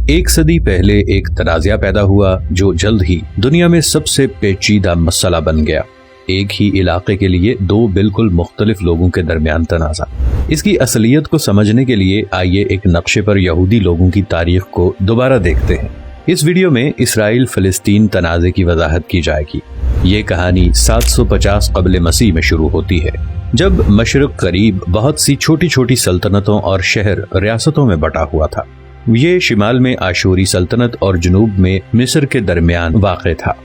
एक सदी पहले एक तनाज़ा पैदा हुआ जो जल्द ही दुनिया में सबसे पेचीदा मसला बन गया। एक ही इलाके के लिए दो बिल्कुल मुख्तलिफ लोगों के दरमियान तनाज़ा। इसकी असलियत को समझने के लिए आइए एक नक्शे पर यहूदी लोगों की तारीख को दोबारा देखते हैं। इस वीडियो में इसराइल फिलिस्तीन तनाज़े की वजाहत की जाएगी। ये कहानी 750 क़ब्ल मसीह में शुरू होती है, जब मशरिक़ करीब बहुत सी छोटी छोटी सल्तनतों और शहर रियासतों में बटा हुआ था। ये शिमाल में आशूरी सल्तनत और जनूब में मिस्र के दरमियान वाक़ था।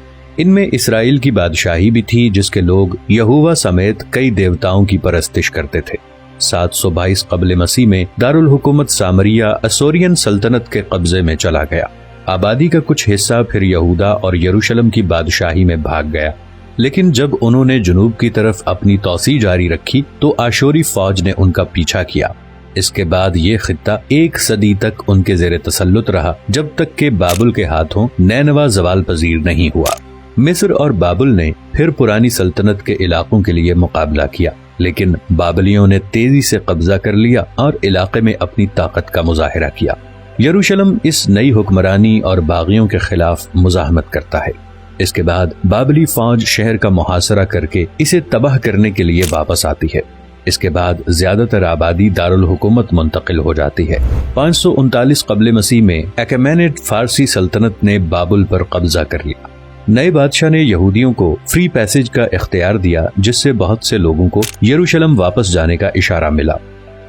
इनमें इसराइल की बादशाही भी थी, जिसके लोग यहोवा समेत कई देवताओं की परस्तिश करते थे। 722 क़ब्ल मसीह में दारुल हुकूमत सामरिया अशूरियन सल्तनत के कब्जे में चला गया। आबादी का कुछ हिस्सा फिर यहूदा और यरूशलेम की बादशाही में भाग गया, लेकिन जब उन्होंने जनूब की तरफ अपनी तौसी जारी रखी तो आशूरी फौज ने उनका पीछा किया। इसके बाद ये खित्ता एक सदी तक उनके ज़ेरे तसल्लुत रहा, जब तक कि बाबुल के हाथों नैनवा ज़वाल पजीर नहीं हुआ। मिस्र और बाबुल ने फिर पुरानी सल्तनत के इलाकों के लिए मुकाबला किया, लेकिन बाबलियों ने तेजी से कब्जा कर लिया और इलाके में अपनी ताकत का मुजाहिरा किया। यरूशलेम इस नई हुक्मरानी और बागियों के खिलाफ मुजाहमत करता है। इसके बाद बाबली फौज शहर का मुहासरा करके इसे तबाह करने के लिए वापस आती है। इसके बाद ज्यादातर आबादी दारुल हुकूमत मुंतकिल हो जाती है। 539 क़ब्ल मसीह में अकेमेनिड फारसी सल्तनत ने बाबुल पर कब्जा कर लिया। नए बादशाह ने यहूदियों को फ्री पैसेज का इख्तियार दिया, जिससे बहुत से लोगों को यरूशलेम वापस जाने का इशारा मिला।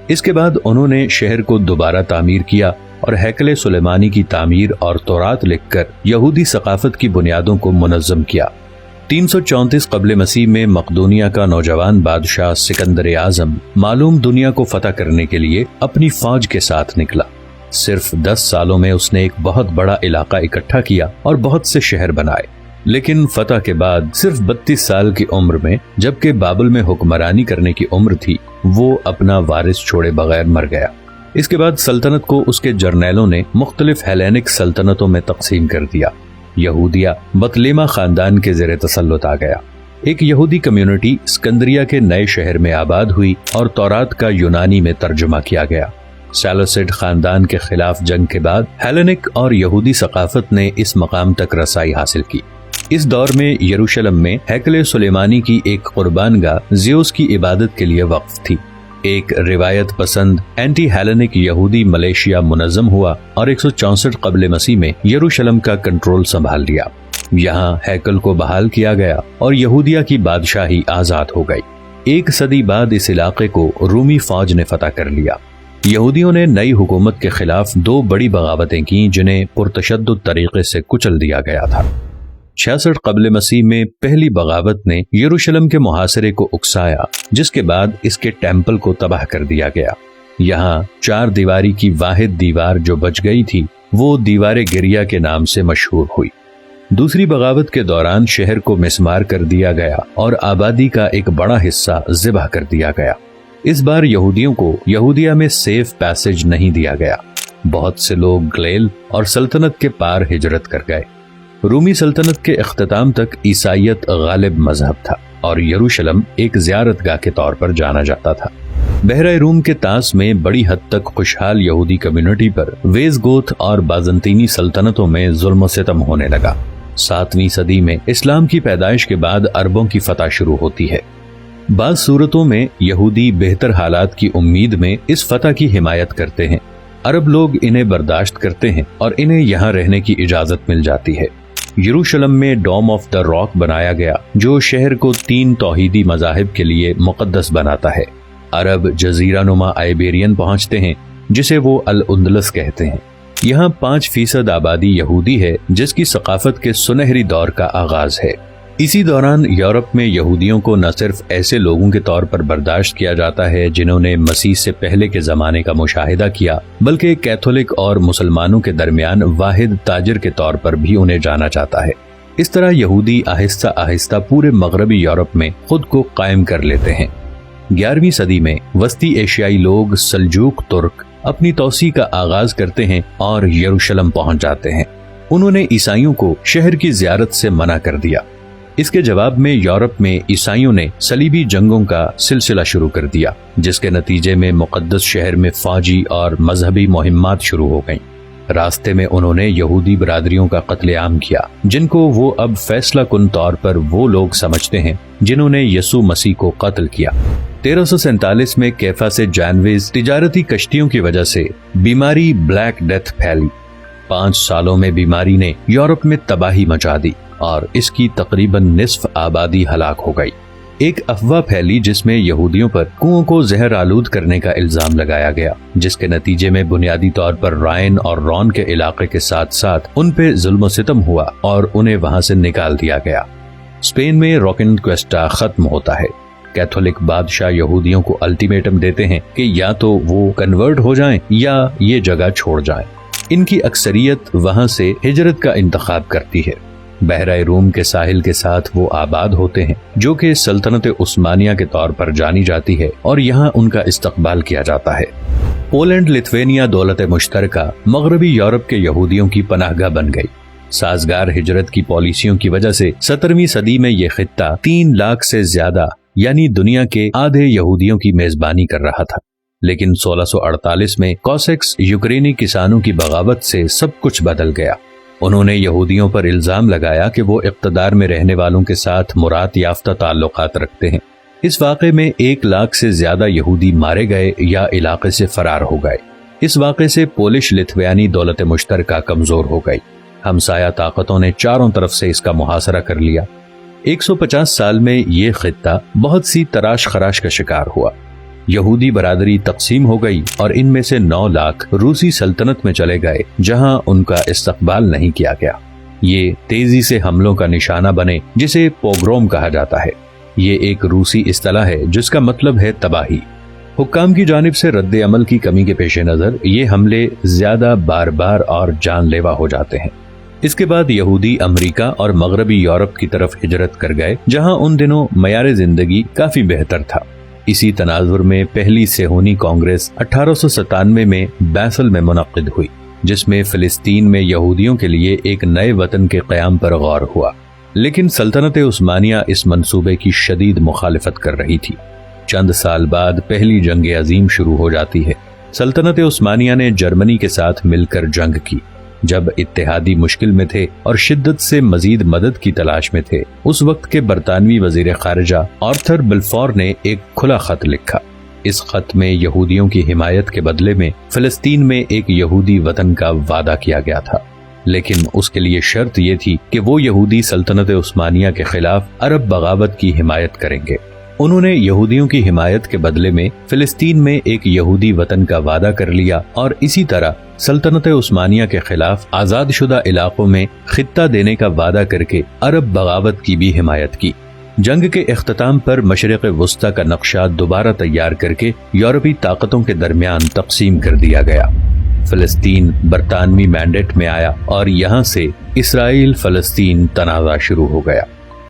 इसके बाद उन्होंने शहर को दोबारा तामीर किया और हैकले सुलेमानी की तामीर और तौरात लिखकर यहूदी सकाफत की बुनियादों को मुनज़्ज़म किया। 334 क़ब्ल मसीह में मकदूनिया का नौजवान बादशाह सिकंदर आज़म मालूम दुनिया को फतह करने के लिए अपनी फौज के साथ निकला। सिर्फ 10 सालों में उसने एक बहुत बड़ा इलाका इकट्ठा किया और बहुत से शहर बनाए, लेकिन फतह के बाद सिर्फ 32 साल की उम्र में, जबकि बाबुल में हुक्मरानी करने की उम्र थी, वो अपना वारिस छोड़े बगैर मर गया। इसके बाद सल्तनत को उसके जर्नैलों ने मुख्तलिफ हेलेनिक सल्तनतों में तकसीम कर दिया। यहूदिया बतलेमा खानदान के ज़ेरे तसल्लुत आ गया। एक यहूदी कम्युनिटी सिकंदरिया के नए शहर में आबाद हुई और तौरात का यूनानी में तर्जुमा किया गया। सैलसिड खानदान के खिलाफ जंग के बाद हेलेनिक और यहूदी सकाफत ने इस मकाम तक रसाई हासिल की। इस दौर में यरूशलेम में हैकले सुलेमानी की एक कुर्बानगाह ज़्यूस की इबादत के लिए वक्फ थी। एक रिवायत पसंद एंटी हेलेनिक यहूदी मलेशिया मुनज़्ज़म हुआ और 164 क़ब्ल मसीह में यरूशलेम का कंट्रोल संभाल लिया। यहाँ हैकल को बहाल किया गया और यहूदिया की बादशाही आज़ाद हो गई। एक सदी बाद इस इलाके को रूमी फौज ने फतह कर लिया। यहूदियों ने नई हुकूमत के खिलाफ 2 बड़ी बगावतें की, जिन्हें पुरतशद्दुद तरीके से कुचल दिया गया था। 66 क़ब्ल मसीह में पहली बगावत ने यरूशलेम के मुहासरे को उकसाया, जिसके बाद इसके टेम्पल को तबाह कर दिया गया। यहाँ 4 दीवारी की वाहिद दीवार जो बच गई थी, वो दीवारे गिरिया के नाम से मशहूर हुई। दूसरी बगावत के दौरान शहर को मिस्मार कर दिया गया और आबादी का एक बड़ा हिस्सा ज़िबह कर दिया गया। इस बार यहूदियों को यहूदिया में सेफ पैसेज नहीं दिया गया। बहुत से लोग गलील और सल्तनत के पार हिजरत कर गए। रूमी सल्तनत के इख्तिताम तक ईसाईयत गालिब मजहब था और यरूशलेम एक ज़ियारतगाह के तौर पर जाना जाता था। बहरा रूम के तास में बड़ी हद तक खुशहाल यहूदी कम्युनिटी पर वेज़गोथ और बाज़ंतीनी सल्तनतों में जुल्म सितम होने लगा। 7वीं सदी में इस्लाम की पैदाइश के बाद अरबों की फतह शुरू होती है। बाज़ सूरतों में यहूदी बेहतर हालात की उम्मीद में इस फतह की हिमायत करते हैं। अरब लोग इन्हें बर्दाश्त करते हैं और इन्हें यहाँ रहने की इजाज़त मिल जाती है। यरूशलेम में डोम ऑफ द रॉक बनाया गया, जो शहर को 3 तौहीदी मज़ाहिब के लिए मुक़द्दस बनाता है। अरब जज़ीरा नुमा आइबेरियन पहुँचते हैं, जिसे वो अल-उंदलस कहते हैं। यहाँ 5% आबादी यहूदी है, जिसकी सकाफत के सुनहरी दौर का आगाज है। इसी दौरान यूरोप में यहूदियों को न सिर्फ ऐसे लोगों के तौर पर बर्दाश्त किया जाता है जिन्होंने मसीह से पहले के ज़माने का मुशाहिदा किया, बल्कि कैथोलिक और मुसलमानों के दरमियान वाहिद ताजिर के तौर पर भी उन्हें जाना जाता है। इस तरह यहूदी आहिस्ता आहिस्ता पूरे मगरबी यूरोप में खुद को कायम कर लेते हैं। 11वीं सदी में वस्ती एशियाई लोग सल्जूक तुर्क अपनी तौसी का आगाज करते हैं और यरूशलेम पहुंच जाते हैं। उन्होंने ईसाइयों को शहर की ज़ियारत से मना कर दिया। इसके जवाब में यूरोप में ईसाइयों ने सलीबी जंगों का सिलसिला शुरू कर दिया, जिसके नतीजे में मुक़द्दस शहर में फौजी और मजहबी मुहिम्मात शुरू हो गईं। راستے میں انہوں نے یہودی برادریوں کا قتل عام کیا جن کو وہ اب فیصلہ کن طور پر وہ لوگ سمجھتے ہیں جنہوں نے یسوع مسیح کو قتل کیا۔ 1347 میں کیفا سے جانویز تجارتی کشتیوں کی وجہ سے بیماری بلیک ڈیتھ پھیلی۔ 5 سالوں میں بیماری نے یورپ میں تباہی مچا دی اور اس کی تقریباً نصف آبادی ہلاک ہو گئی۔ ایک افواہ پھیلی جس میں یہودیوں پر کنووں کو زہر آلود کرنے کا الزام لگایا گیا، جس کے نتیجے میں بنیادی طور پر رائن اور رون کے علاقے کے ساتھ ساتھ ان پہ ظلم و ستم ہوا اور انہیں وہاں سے نکال دیا گیا۔ اسپین میں روکنکویسٹا ختم ہوتا ہے۔ کیتھولک بادشاہ یہودیوں کو الٹیمیٹم دیتے ہیں کہ یا تو وہ کنورٹ ہو جائیں یا یہ جگہ چھوڑ جائیں۔ ان کی اکثریت وہاں سے ہجرت کا انتخاب کرتی ہے۔ بحیرہ روم کے ساحل کے ساتھ وہ آباد ہوتے ہیں جو کہ سلطنت عثمانیہ کے طور پر جانی جاتی ہے اور یہاں ان کا استقبال کیا جاتا ہے۔ پولینڈ لتھوینیا دولت مشترکہ مغربی یورپ کے یہودیوں کی پناہ گاہ بن گئی۔ سازگار ہجرت کی پالیسیوں کی وجہ سے 17ویں صدی میں یہ خطہ 3 لاکھ سے زیادہ یعنی دنیا کے آدھے یہودیوں کی میزبانی کر رہا تھا، لیکن 1648 میں کوسیکس یوکرینی کسانوں کی بغاوت سے سب کچھ بدل گیا۔ انہوں نے یہودیوں پر الزام لگایا کہ وہ اقتدار میں رہنے والوں کے ساتھ مراد یافتہ تعلقات رکھتے ہیں۔ اس واقعے میں 1 لاکھ سے زیادہ یہودی مارے گئے یا علاقے سے فرار ہو گئے۔ اس واقعے سے پولش لتھویانی دولت مشترکہ کمزور ہو گئی۔ ہمسایہ طاقتوں نے چاروں طرف سے اس کا محاصرہ کر لیا۔ 150 سال میں یہ خطہ بہت سی تراش خراش کا شکار ہوا۔ یہودی برادری تقسیم ہو گئی اور ان میں سے 9 لاکھ روسی سلطنت میں چلے گئے جہاں ان کا استقبال نہیں کیا گیا۔ یہ تیزی سے حملوں کا نشانہ بنے جسے پوگروم کہا جاتا ہے۔ یہ ایک روسی اصطلاح ہے جس کا مطلب ہے تباہی۔ حکام کی جانب سے رد عمل کی کمی کے پیش نظر یہ حملے زیادہ بار بار اور جان لیوا ہو جاتے ہیں۔ اس کے بعد یہودی امریکہ اور مغربی یورپ کی طرف ہجرت کر گئے جہاں ان دنوں معیار زندگی کافی بہتر تھا۔ اسی تناظر میں پہلی صہیونی کانگریس 1897 میں بیسل میں منعقد ہوئی، جس میں فلسطین میں یہودیوں کے لیے ایک نئے وطن کے قیام پر غور ہوا، لیکن سلطنت عثمانیہ اس منصوبے کی شدید مخالفت کر رہی تھی۔ چند سال بعد پہلی جنگ عظیم شروع ہو جاتی ہے۔ سلطنت عثمانیہ نے جرمنی کے ساتھ مل کر جنگ کی۔ جب اتحادی مشکل میں تھے اور شدت سے مزید مدد کی تلاش میں تھے، اس وقت کے برطانوی وزیر خارجہ آرتھر بلفور نے ایک کھلا خط لکھا۔ اس خط میں یہودیوں کی حمایت کے بدلے میں فلسطین میں ایک یہودی وطن کا وعدہ کیا گیا تھا، لیکن اس کے لیے شرط یہ تھی کہ وہ یہودی سلطنت عثمانیہ کے خلاف عرب بغاوت کی حمایت کریں گے۔ انہوں نے یہودیوں کی حمایت کے بدلے میں فلسطین میں ایک یہودی وطن کا وعدہ کر لیا اور اسی طرح سلطنت عثمانیہ کے خلاف آزاد شدہ علاقوں میں خطہ دینے کا وعدہ کر کے عرب بغاوت کی بھی حمایت کی۔ جنگ کے اختتام پر مشرق وسطی کا نقشہ دوبارہ تیار کر کے یورپی طاقتوں کے درمیان تقسیم کر دیا گیا۔ فلسطین برطانوی مینڈیٹ میں آیا اور یہاں سے اسرائیل فلسطین تنازع شروع ہو گیا۔